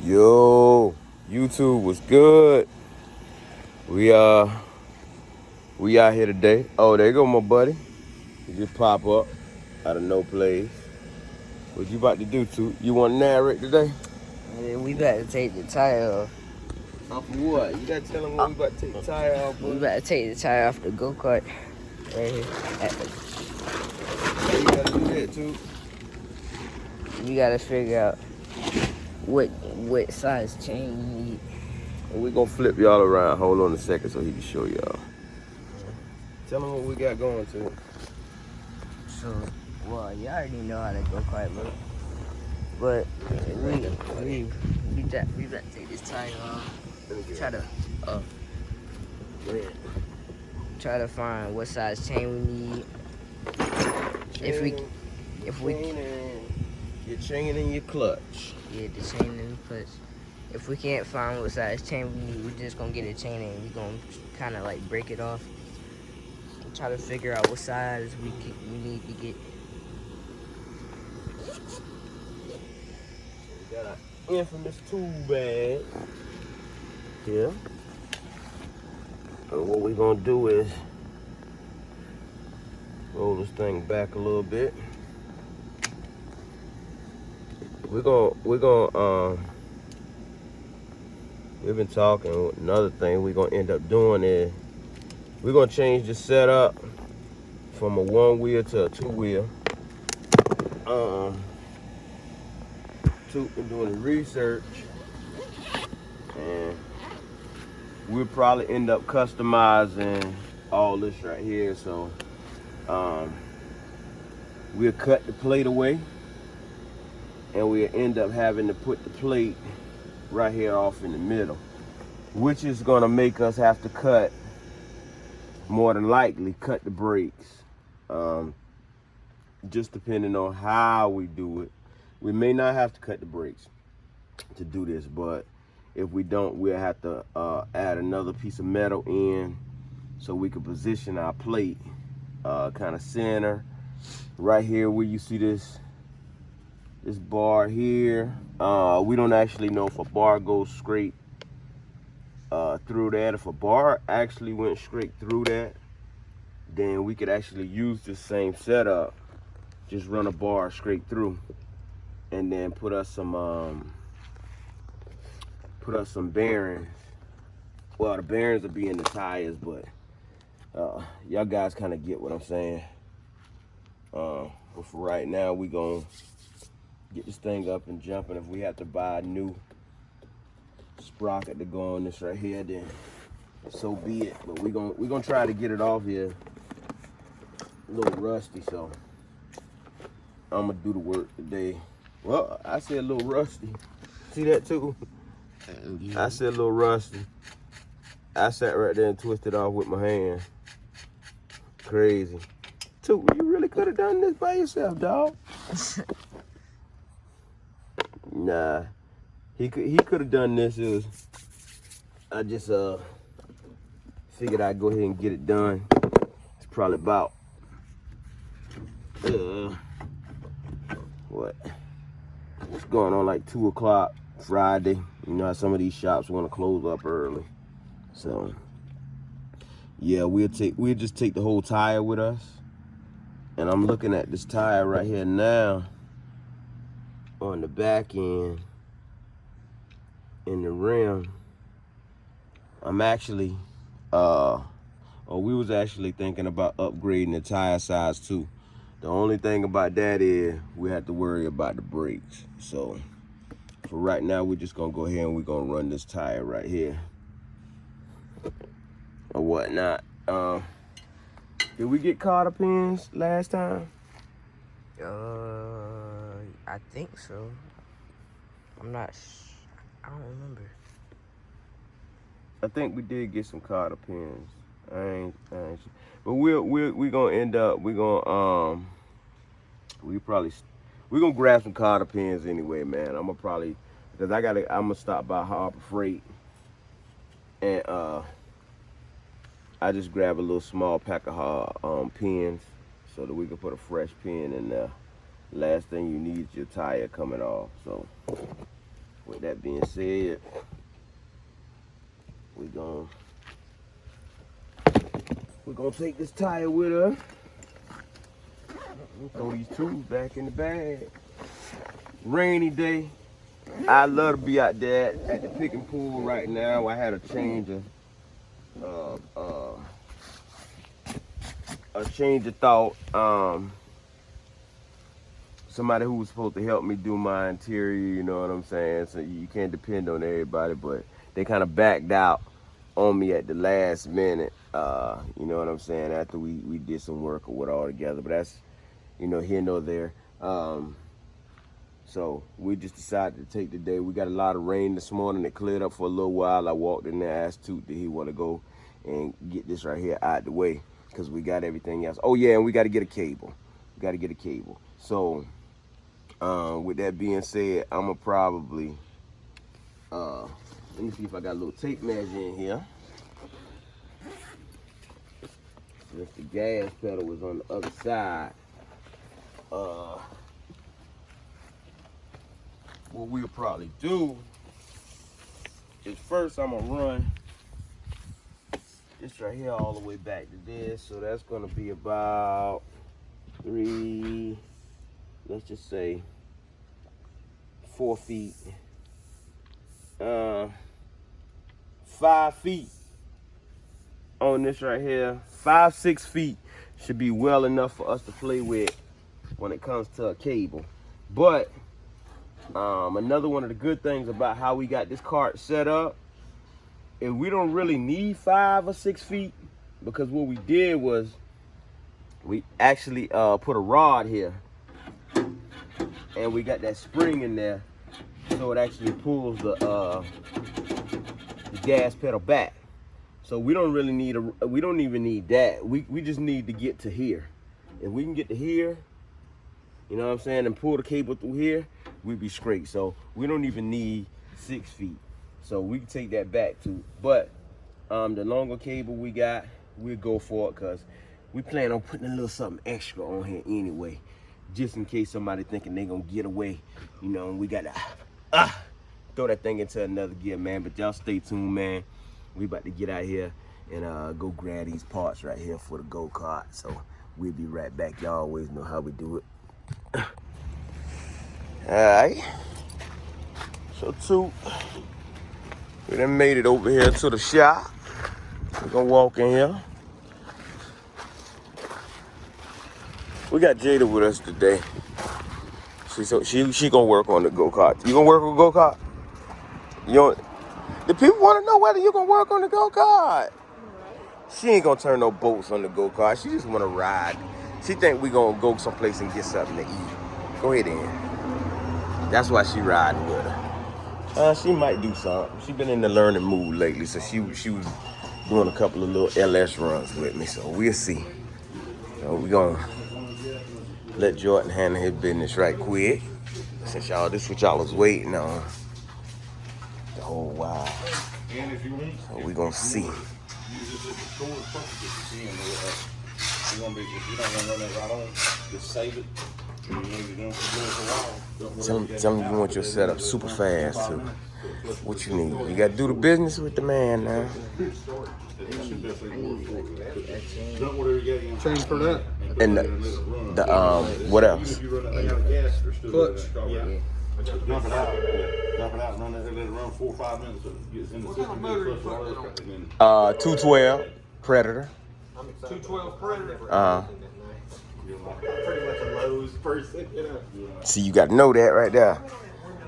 Yo, YouTube was good. We uh we out here today. Oh, there go my buddy. He just pop up out of no place. What you about to do, too? You want to narrate today? Yeah, we about to take the tire off. Off of what? You gotta tell him what we about to take the tire off. We about to take the tire off the Go Kart right here. You gotta do that too. We gotta figure out what size chain we need. And we gonna flip y'all around. Hold on a second so he can show y'all. Tell him what we got going to. So, well, you already know how the Go Kart look, but we about to take this tire off. Try to find what size chain we need. If we your chain and your clutch. Yeah, the chain and the clutch. If we can't find what size chain we need, we're just gonna get a chain and we're gonna kind of like break it off and try to figure out what size we need to get. We got an infamous tool bag here. And what we're gonna do is roll this thing back a little bit. We've been talking. Another thing we're gonna end up doing is we're gonna change the setup from a one wheel to a two wheel. We're doing the research, and we'll probably end up customizing all this right here. So we'll cut the plate away, and we'll end up having to put the plate right here off in the middle, which is gonna make us have to cut, more than likely, cut the brakes. Just depending on how we do it. We may not have to cut the brakes to do this, but if we don't, we'll have to add another piece of metal in so we can position our plate kind of center right here where you see this bar here. We don't actually know if a bar goes straight through that. If a bar actually went straight through that, then we could actually use the same setup, just run a bar straight through, and then put us some bearings. Well, the bearings will be in the tires, but y'all guys kind of get what I'm saying. But for right now, we gonna get this thing up and jumping. If we have to buy a new sprocket to go on this right here, then so be it. But we're gonna try to get it off here. A little rusty, so I'm gonna do the work today. Well, I said a little rusty. See that too? I said a little rusty. I sat right there and twisted off with my hand. Crazy. Too, you really could have done this by yourself, dog. Nah, he could have done this. I just figured I'd go ahead and get it done. It's probably about what? It's going on like 2 o'clock Friday. You know how some of these shops want to close up early. So yeah, we'll just take the whole tire with us. And I'm looking at this tire right here now on the back end in the rim. I'm actually we was actually thinking about upgrading the tire size too. The only thing about that is we have to worry about the brakes. So for right now, we're just gonna go ahead and we're gonna run this tire right here or whatnot. Did we get Carter pins last time? I think so. I don't remember. I think we did get some Carter pins. I ain't sure. But we're gonna end up, we're gonna grab some Carter pins anyway, man. I'm gonna stop by Harbor Freight and I just grab a little small pack of pins so that we can put a fresh pin in there. Last thing you need is your tire coming off. So, for right now, we're gonna end up, we're gonna with that being said, we're gonna take this tire with us. Throw these tools back in the bag. Rainy day. I love to be out there at the pick and pull right now. I had a change of thought. Somebody who was supposed to help me do my interior, you know what I'm saying? So you can't depend on everybody, but they kind of backed out on me at the last minute. You know what I'm saying? After we did some work or whatever all together, but that's, you know, here nor there. So we just decided to take the day. We got a lot of rain this morning. It cleared up for a little while. I walked in there, asked Toot that he want to go and get this right here out the way because we got everything else. Oh yeah, and we got to get a cable. We got to get a cable. So with that being said, I'm gonna probably let me see if I got a little tape measure in here. Since the gas pedal was on the other side, what we'll probably do is first I'm gonna run this right here all the way back to this. So that's gonna be about 3, let's just say 4 feet, 5 feet on this right here. 5-6 feet should be well enough for us to play with when it comes to a cable. But another one of the good things about how we got this cart set up is we don't really need 5 or 6 feet, because what we did was we actually put a rod here and we got that spring in there, so it actually pulls the gas pedal back. So we don't really need we don't even need that. We just need to get to here. If we can get to here, you know what I'm saying, and pull the cable through here, we'd be straight. So we don't even need 6 feet. So we can take that back too. But the longer cable we got, we'll go for it, because we plan on putting a little something extra on here anyway, just in case somebody thinking they gonna get away. You know, we got to throw that thing into another gear, man. But y'all stay tuned, man. We about to get out here and go grab these parts right here for the Go Kart. So we'll be right back. Y'all always know how we do it. All right. So Toot, we done made it over here to the shop. We're gonna walk in here. We got Jada with us today. She gonna work on the Go Kart. You gonna work on Go Kart? The people want to know whether you gonna work on the Go Kart. She ain't gonna turn no bolts on the Go Kart. She just wanna ride. She think we gonna go someplace and get something to eat. Go ahead in. That's why she riding with her. She might do something. She been in the learning mood lately, so she was doing a couple of little LS runs with me. So we'll see. So we gonna let Jordan handle his business right quick, since y'all, this what y'all was waiting on the whole while. So we gonna see. Tell me you want your setup super fast too. What you need? You gotta do the business with the man now. Chain for that. And the what else? Clutch. Dump it out, run that, let it run 4 or 5 minutes. Gets in the system, 212 Predator. 212 Predator. pretty much a Lowe's person, you know. See, you got to know that right there.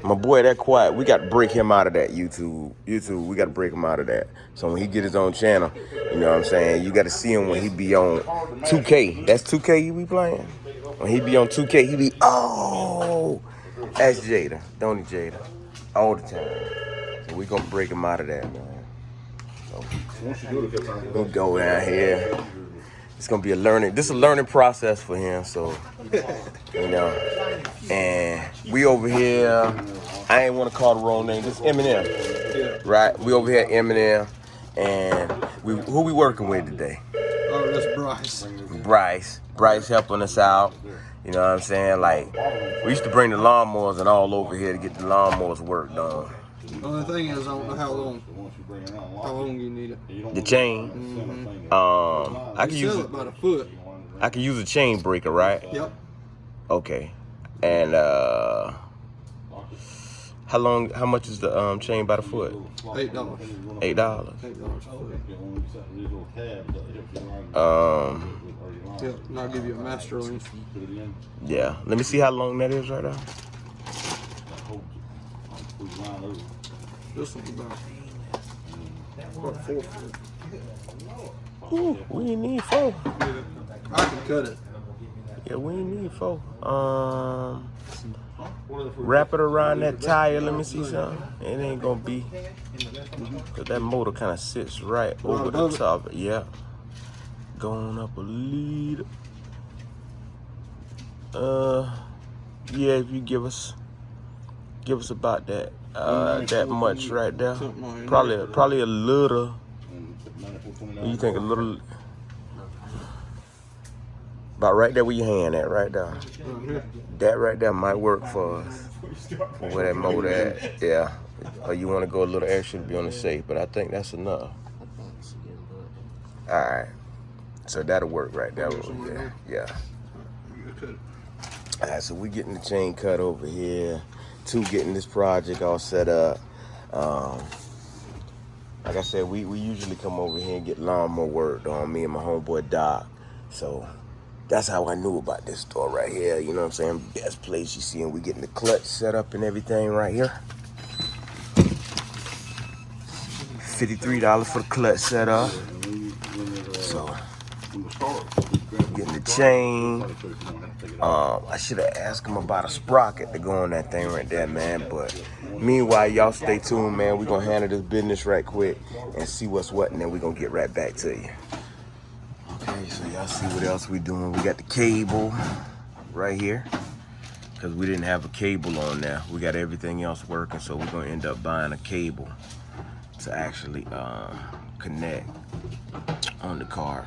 My boy, that quiet. We got to break him out of that YouTube. We got to break him out of that. So when he get his own channel, you know what I'm saying? You got to see him when he be on 2K. That's 2K you be playing? When he be on 2K, he be, oh, that's Jada. Don't he, Jada? All the time. So we going to break him out of that, man. So we'll go down here. It's going to be a learning process for him. So, you know, and we over here, I ain't want to call the wrong name. This is Eminem, right? We over here at Eminem, and who we working with today? Oh, that's Bryce. Bryce helping us out. You know what I'm saying? Like, we used to bring the lawnmowers and all over here to get the lawnmowers work done. The only thing is, I don't know how long you need it. The chain, I can use Sell it. it by the foot. I can use a chain breaker, right? Yep. Okay. And how much is the chain by the foot? $8. $8. $8 a foot. Yep, and I'll give you a master link. Yeah. Let me see how long that is right now. This one's about 4 foot. Ooh, we ain't need 4. Yeah, I can cut it. Yeah, we ain't need 4. Wrap it around that tire. Let me see something. It ain't gonna be, cause that motor kind of sits right over the top. Yeah. Going up a little. Yeah, if you give us about that that much right there. Probably a little. You think a little, about right there where your hand at, right there. That right there might work for us. Where that motor at, yeah. Or you want to go a little extra to be on the safe, but I think that's enough. All right. So that'll work right there. Yeah. All right, so we getting the chain cut over here. 2 getting this project all set up. Like I said, we usually come over here and get lawnmower work on, me and my homeboy Doc. So that's how I knew about this store right here. You know what I'm saying? Best place you see, and we getting the clutch set up and everything right here. $53 for the clutch set up. So getting the chain. I should have asked him about a sprocket to go on that thing right there, man. But meanwhile, y'all stay tuned, man. We're going to handle this business right quick and see what's what, and then we're going to get right back to you. Okay, so y'all see what else we doing. We got the cable right here because we didn't have a cable on there. We got everything else working, so we're going to end up buying a cable to actually connect on the car.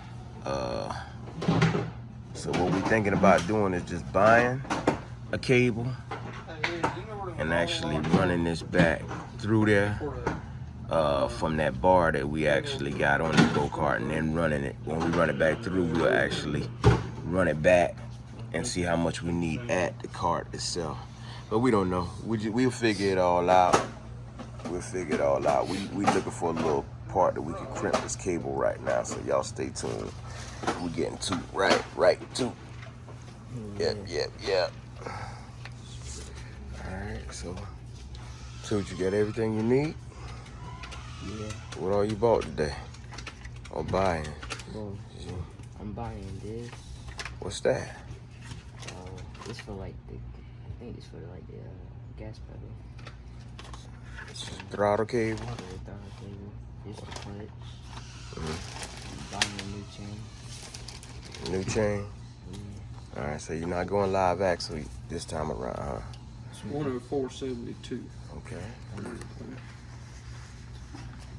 So what we're thinking about doing is just buying a cable and actually running this back through there from that bar that we actually got on the Go Kart, and then running it. When we run it back through, we'll actually run it back and see how much we need at the cart itself. But we don't know. We'll figure it all out. We'll figure it all out. We looking for a little part that we can crimp this cable right now, so y'all stay tuned. We're getting to right to. Yep. Alright, so you got everything you need? Yeah. What all you bought today? Or buying? Well, I'm buying this. What's that? It's for like I think it's for like the gas pedal. It's throttle cable. The throttle cable. It's the clutch. Buying a new chain. New chain? Yeah. Alright, so you're not going live axle this time around, huh? It's 104.72. Okay.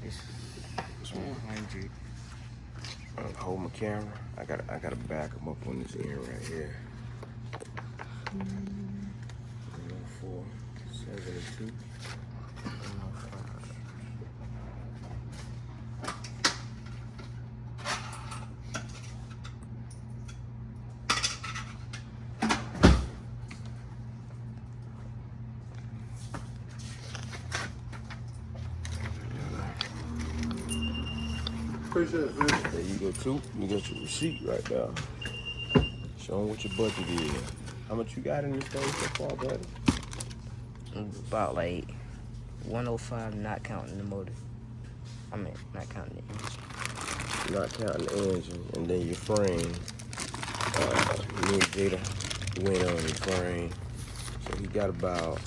It's 100. Hold my camera. I gotta back them up on this end right here. 104.72. Appreciate it, man. There you go, too. You got your receipt right there. Show them what your budget is. How much you got in this thing so far, buddy? About like 105, not counting the motor. I mean, not counting the engine. Not counting the engine, and then your frame. Me and Jada went on your frame. So he got about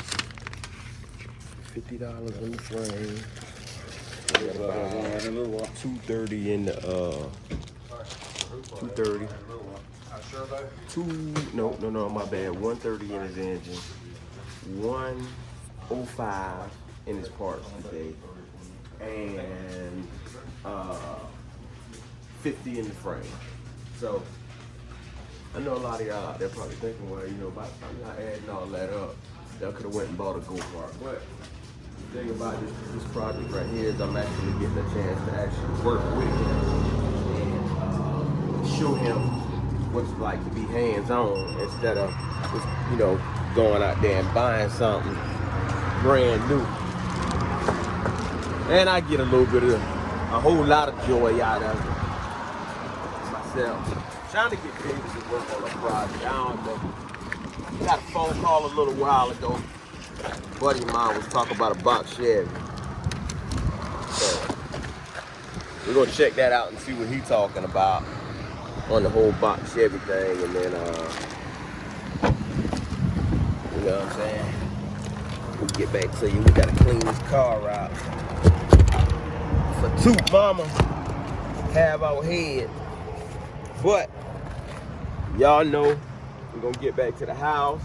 $50 in the frame. He got about $230 in the $230. No, my bad. $130 in his engine. $105 in his parts today. And $50 in the frame. So I know a lot of y'all out there probably thinking, well, you know, by the time y'all adding all that up, y'all could have went and bought a Go Kart. But the thing about this project right here is I'm actually getting a chance to actually work with him and show him what it's like to be hands-on instead of just, you know, going out there and buying something brand new. And I get a little bit of, a whole lot of joy out of it myself. Trying to get paid to work on a project. I don't know. Got a phone call a little while ago. A buddy of mine was talking about a box Chevy. So we're gonna check that out and see what he's talking about on the whole box Chevy thing, and then you know what I'm saying? We'll get back to you. We gotta clean this car out. For two mama have our head. But y'all know we're gonna get back to the house.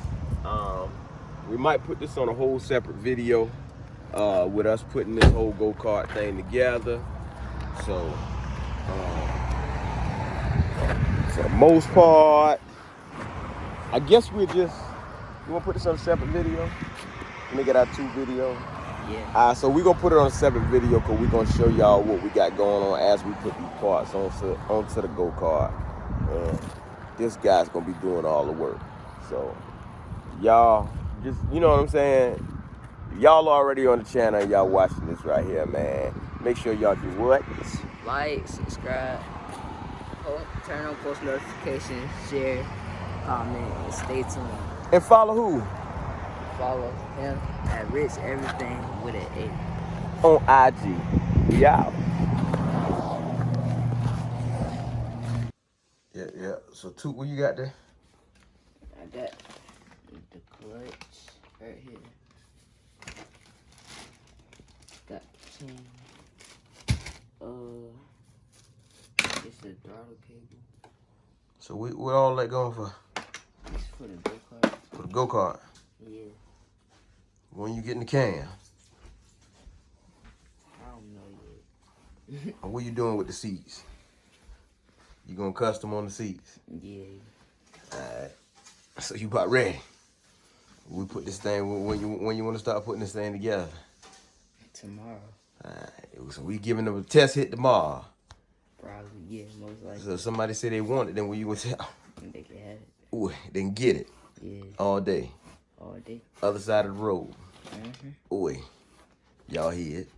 We might put this on a whole separate video with us putting this whole go-kart thing together. So for the most part, I guess we wanna put this on a separate video. Let me get our 2 videos. Yeah. So we're gonna put it on a separate video because we're gonna show y'all what we got going on as we put these parts onto the go-kart. This guy's gonna be doing all the work. So y'all just, you know what I'm saying? Y'all already on the channel and y'all watching this right here, man. Make sure y'all do what? Like, subscribe, turn on post notifications, share, comment, and stay tuned. And follow who? Follow him at Rich Everything with an A. On IG. We out. Yeah. So Toot, what you got there? I got the clutch right here. Got the chain. It's the throttle cable. So what all that going for? It's for the go-kart. For the go-kart. Yeah. When you get in the can? I don't know yet. And what you doing with the seats? You gonna custom on the seats? Yeah. Alright. So you about ready? We put this thing when you want to start putting this thing together? Tomorrow. Alright. So we giving them a test hit tomorrow. Probably, yeah, most likely. So if somebody say they want it, then what you gonna tell? They can have it. Ooh, then get it. Yeah. All day. All day. Other side of the road. Mm-hmm. Ooh, y'all hear it.